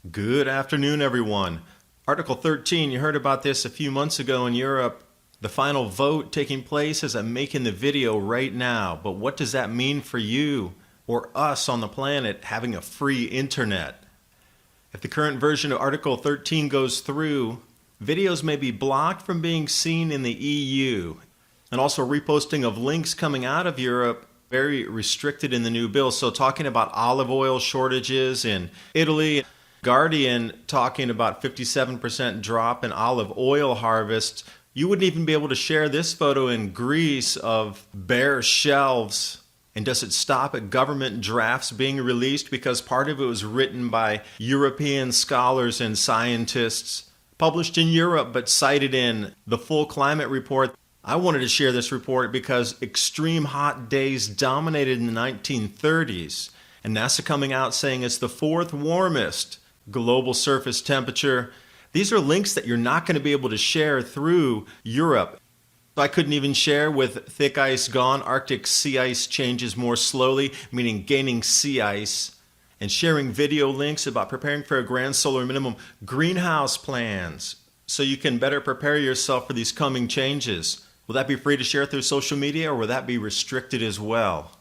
Good afternoon, everyone. Article 13, you heard about this a few months ago in Europe. The final vote taking place as I'm making the video right now. But what does that mean for you or us on the planet having a free internet? If the current version of Article 13 goes through, videos may be blocked from being seen in the EU. And also reposting of links coming out of Europe, very restricted in the new bill. So talking about olive oil shortages in Italy, Guardian talking about 57% drop in olive oil harvest. You wouldn't even be able to share this photo in Greece of bare shelves. And does it stop at government drafts being released because part of it was written by European scholars and scientists, published in Europe but cited in the full climate report? I wanted to share this report because extreme hot days dominated in the 1930s, and NASA coming out saying it's the fourth warmest global surface temperature. These are links that you're not going to be able to share through Europe. I couldn't even share with thick ice gone, Arctic sea ice changes more slowly, meaning gaining sea ice, and sharing video links about preparing for a grand solar minimum, greenhouse plans, so you can better prepare yourself for these coming changes. Will that be free to share through social media, or will that be restricted as well?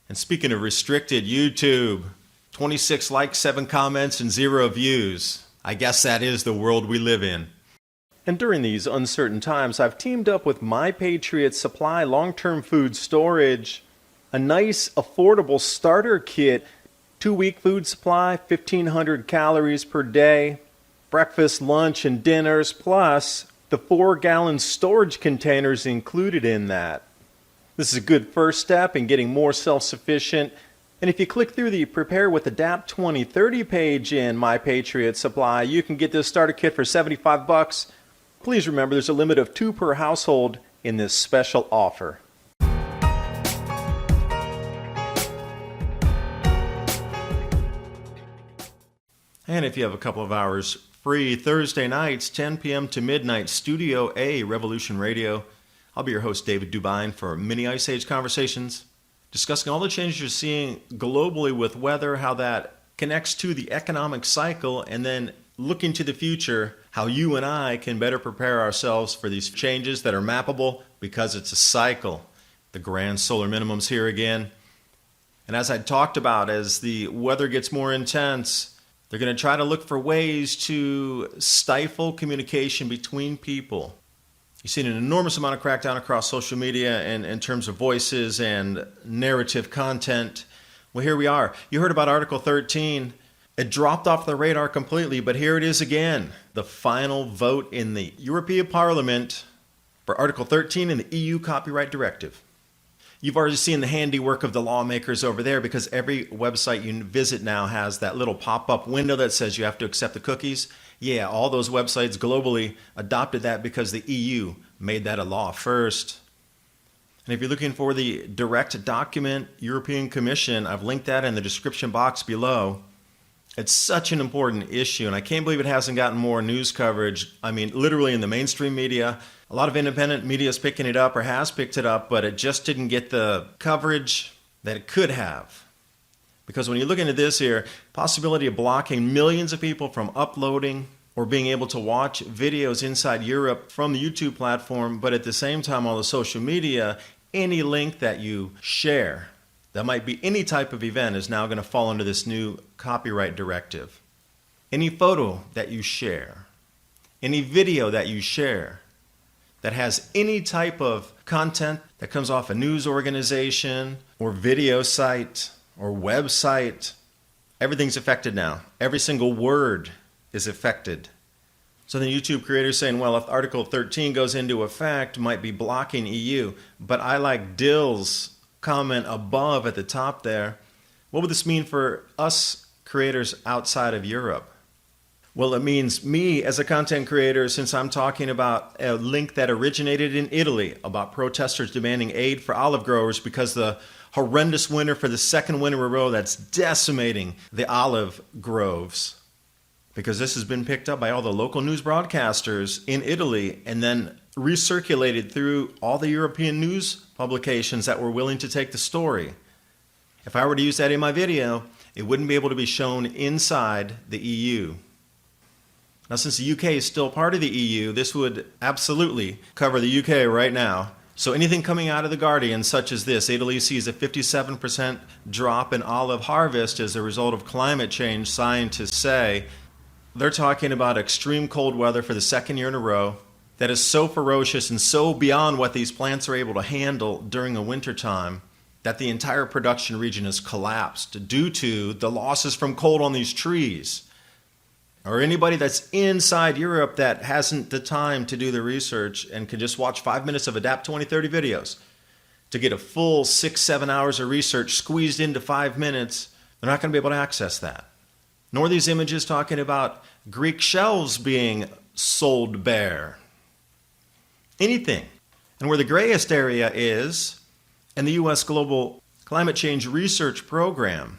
And speaking of restricted, YouTube, 26 likes, 7 comments, and 0 views. I guess that is the world we live in. And during these uncertain times, I've teamed up with my Patriot Supply long-term food storage, a nice, affordable starter kit, 2-week food supply, 1,500 calories per day, breakfast, lunch, and dinners, plus the 4-gallon storage containers included in that. This is a good first step in getting more self-sufficient. And if you click through the Prepare with ADAPT 2030 page in My Patriot Supply, you can get this starter kit for $75. Please remember there's a limit of 2 per household in this special offer. And if you have a couple of hours free, Thursday nights, 10 p.m. to midnight, Studio A, Revolution Radio. I'll be your host, David Dubine, for Mini Ice Age Conversations, discussing all the changes you're seeing globally with weather, how that connects to the economic cycle, and then looking to the future, how you and I can better prepare ourselves for these changes that are mappable because it's a cycle. The grand solar minimum's here again. And as I talked about, as the weather gets more intense, they're going to try to look for ways to stifle communication between people. You've seen an enormous amount of crackdown across social media in terms of voices and narrative content. Well, here we are. You heard about Article 13. It dropped off the radar completely, but here it is again. The final vote in the European Parliament for Article 13 in the EU Copyright Directive. You've already seen the handiwork of the lawmakers over there because every website you visit now has that little pop-up window that says you have to accept the cookies. Yeah, all those websites globally adopted that because the EU made that a law first. And if you're looking for the direct document, European Commission, I've linked that in the description box below. It's such an important issue, and I can't believe it hasn't gotten more news coverage. I mean, literally in the mainstream media. A lot of independent media is picking it up or has picked it up, but it just didn't get the coverage that it could have. Because when you look into this here, possibility of blocking millions of people from uploading or being able to watch videos inside Europe from the YouTube platform, but at the same time on the social media, any link that you share, that might be any type of event, is now going to fall under this new copyright directive. Any photo that you share, any video that you share, that has any type of content that comes off a news organization or video site or website, everything's affected now. Every single word is affected. So then YouTube creators saying, well, if Article 13 goes into effect, might be blocking EU. But I like Dill's comment above at the top there. What would this mean for us creators outside of Europe? Well, it means me as a content creator, since I'm talking about a link that originated in Italy about protesters demanding aid for olive growers because the horrendous winter for the second winter in a row that's decimating the olive groves. Because this has been picked up by all the local news broadcasters in Italy and then recirculated through all the European news publications that were willing to take the story. If I were to use that in my video, it wouldn't be able to be shown inside the EU. Now, since the UK is still part of the EU, this would absolutely cover the UK right now. So anything coming out of The Guardian, such as this, Italy sees a 57% drop in olive harvest as a result of climate change, scientists say. They're talking about extreme cold weather for the second year in a row that is so ferocious and so beyond what these plants are able to handle during the wintertime that the entire production region has collapsed due to the losses from cold on these trees. Or anybody that's inside Europe that hasn't the time to do the research and can just watch 5 minutes of Adapt 2030 videos to get a full 6-7 hours of research squeezed into 5 minutes, they're not going to be able to access that. Nor these images talking about Greek shelves being sold bare. Anything. And where the grayest area is in the U.S. Global Climate Change Research Program.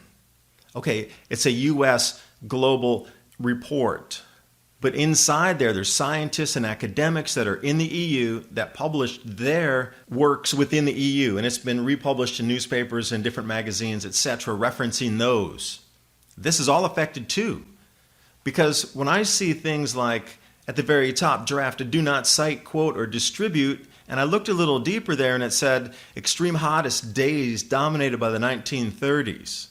Okay, it's a U.S. global report. But inside there's scientists and academics that are in the EU that published their works within the EU. And it's been republished in newspapers and different magazines, etc., referencing those. This is all affected too. Because when I see things like at the very top, draft, do not cite, quote, or distribute, and I looked a little deeper there and it said extreme hottest days dominated by the 1930s.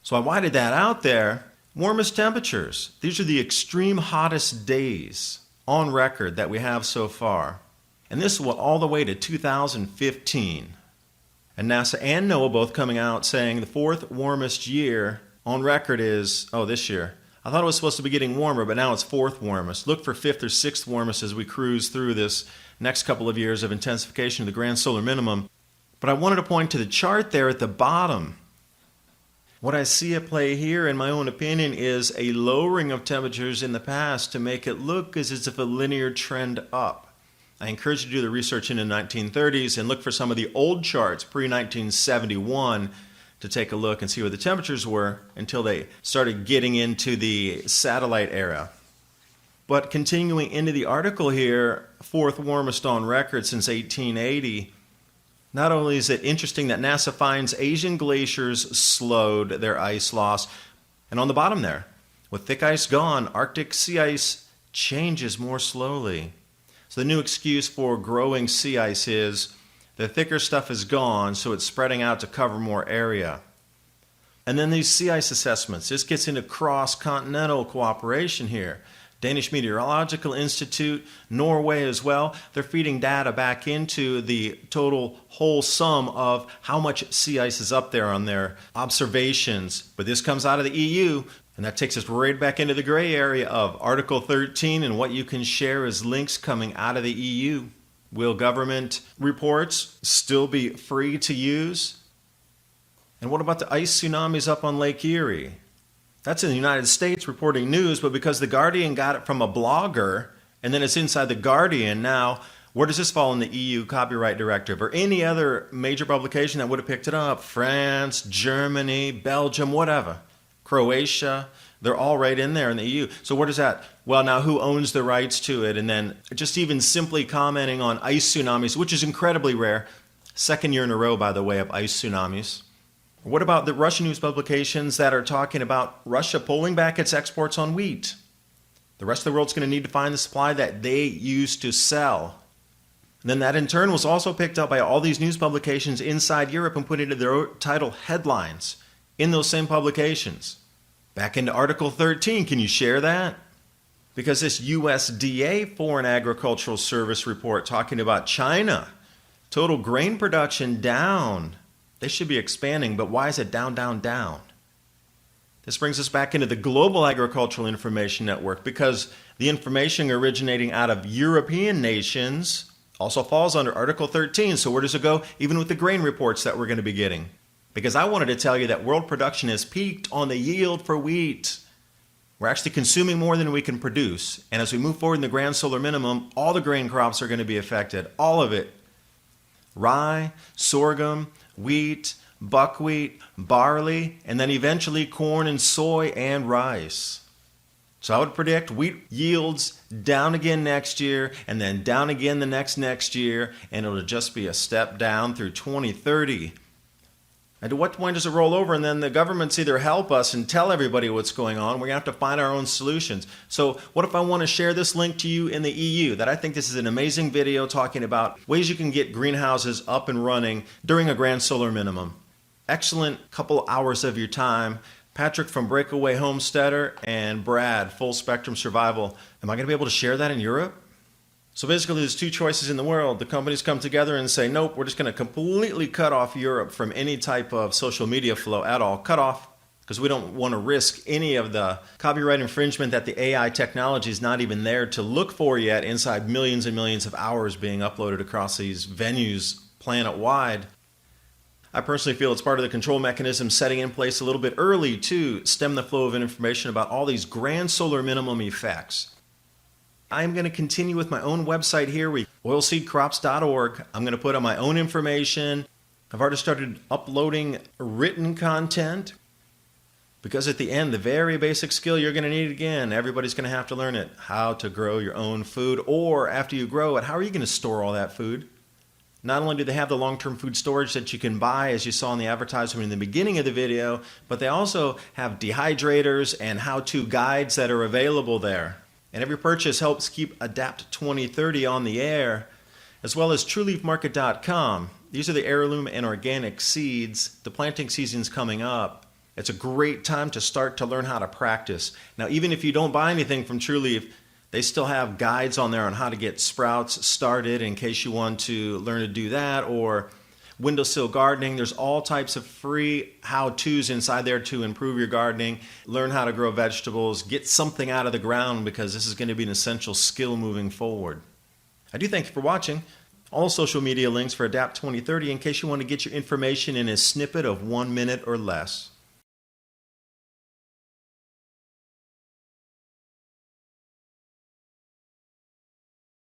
So I whited that out there. Warmest temperatures. These are the extreme hottest days on record that we have so far. And this went all the way to 2015. And NASA and NOAA both coming out saying the fourth warmest year on record is, this year. I thought it was supposed to be getting warmer, but now it's fourth warmest. Look for fifth or sixth warmest as we cruise through this next couple of years of intensification of the grand solar minimum. But I wanted to point to the chart there at the bottom. What I see at play here, in my own opinion, is a lowering of temperatures in the past to make it look as if a linear trend up. I encourage you to do the research in the 1930s and look for some of the old charts pre-1971 to take a look and see what the temperatures were until they started getting into the satellite era. But continuing into the article here, fourth warmest on record since 1880. Not only is it interesting that NASA finds Asian glaciers slowed their ice loss, and on the bottom there, with thick ice gone, Arctic sea ice changes more slowly. So the new excuse for growing sea ice is the thicker stuff is gone, so it's spreading out to cover more area. And then these sea ice assessments, this gets into cross-continental cooperation here. Danish Meteorological Institute, Norway as well, they're feeding data back into the total whole sum of how much sea ice is up there on their observations. But this comes out of the EU, and that takes us right back into the gray area of Article 13 and what you can share as links coming out of the EU. Will government reports still be free to use? And what about the ice tsunamis up on Lake Erie? That's in the United States reporting news, but because The Guardian got it from a blogger, and then it's inside The Guardian, now where does this fall in the EU Copyright Directive or any other major publication that would have picked it up? France, Germany, Belgium, whatever. Croatia, they're all right in there in the EU. So where does that? Well, now who owns the rights to it? And then just even simply commenting on ice tsunamis, which is incredibly rare. Second year in a row, by the way, of ice tsunamis. What about the Russian news publications that are talking about Russia pulling back its exports on wheat? The rest of the world's going to need to find the supply that they used to sell. And then that in turn was also picked up by all these news publications inside Europe and put into their title headlines in those same publications. Back into Article 13, can you share that? Because this USDA Foreign Agricultural Service report talking about China, total grain production down. They should be expanding, but why is it down, down, down? This brings us back into the Global Agricultural Information Network because the information originating out of European nations also falls under Article 13. So where does it go? Even with the grain reports that we're going to be getting. Because I wanted to tell you that world production has peaked on the yield for wheat. We're actually consuming more than we can produce. And as we move forward in the grand solar minimum, all the grain crops are going to be affected. All of it. Rye, sorghum, wheat, buckwheat, barley, and then eventually corn and soy and rice. So I would predict wheat yields down again next year and then down again the next year, and it'll just be a step down through 2030. And to what point does it roll over and then the governments either help us and tell everybody what's going on, we're going to have to find our own solutions. So what if I want to share this link to you in the EU, that I think this is an amazing video talking about ways you can get greenhouses up and running during a grand solar minimum. Excellent couple hours of your time. Patrick from Breakaway Homesteader and Brad, Full Spectrum Survival. Am I going to be able to share that in Europe? So basically there's two choices in the world. The companies come together and say, nope, we're just going to completely cut off Europe from any type of social media flow at all. Cut off, because we don't want to risk any of the copyright infringement that the AI technology is not even there to look for yet inside millions and millions of hours being uploaded across these venues planet-wide. I personally feel it's part of the control mechanism setting in place a little bit early to stem the flow of information about all these grand solar minimum effects. I'm going to continue with my own website here, oilseedcrops.org. I'm going to put on my own information. I've already started uploading written content because at the end, the very basic skill you're going to need again, everybody's going to have to learn it, how to grow your own food, or after you grow it, how are you going to store all that food? Not only do they have the long-term food storage that you can buy, as you saw in the advertisement in the beginning of the video, but they also have dehydrators and how-to guides that are available there. And every purchase helps keep Adapt 2030 on the air, as well as TrueLeafMarket.com. These are the heirloom and organic seeds. The planting season's coming up. It's a great time to start to learn how to practice. Now, even if you don't buy anything from True Leaf, they still have guides on there on how to get sprouts started in case you want to learn to do that, or windowsill gardening. There's all types of free how-tos inside there to improve your gardening, learn how to grow vegetables, get something out of the ground, because this is going to be an essential skill moving forward. I do thank you for watching. All social media links for Adapt 2030 in case you want to get your information in a snippet of 1 minute or less.